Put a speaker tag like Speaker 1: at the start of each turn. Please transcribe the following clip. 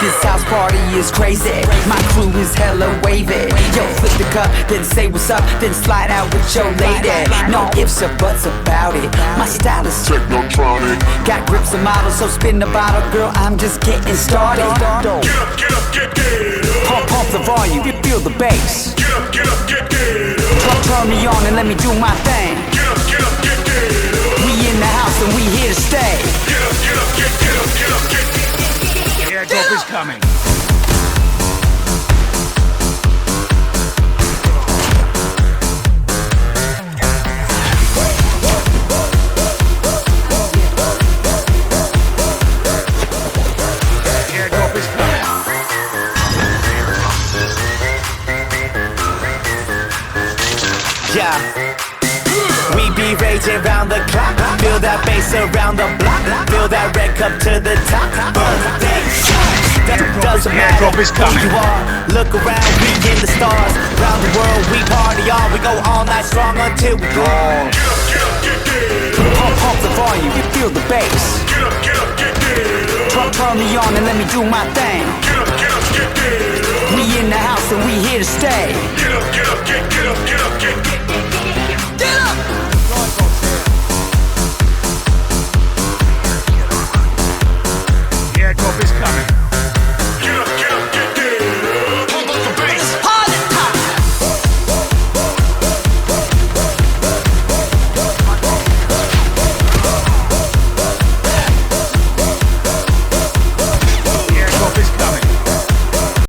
Speaker 1: This house party is crazy. My crew is hella wavy. Yo, flip the cup, then say what's up, then slide out with your lady. No ifs or buts about it. My style is technotronic. Got grips and models, so spin the bottle, girl. I'm just getting started.
Speaker 2: Get up, get up.
Speaker 1: Pump the volume, feel the bass.
Speaker 2: Get up, get up.
Speaker 1: Turn me on and let me do my thing.
Speaker 2: Get up, get up.
Speaker 1: We in the house and we here to stay.
Speaker 2: Get up, get up.
Speaker 3: The airdrop is coming.
Speaker 1: Yeah, we be raging round the clock. Feel that bass around the block. Feel that red cup to the top. That doesn't matter who you are. Look around, we in the stars. Round the world, we party on. We go all night strong until we gone. Pump the volume, you feel the bass.
Speaker 2: Get up.
Speaker 1: Turn me on and let me do my thing.
Speaker 2: Get up.
Speaker 1: We in the house and we here to stay.
Speaker 2: Get up.